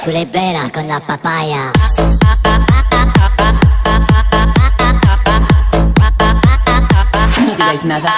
Tu libera con la papaya. No digáis nada.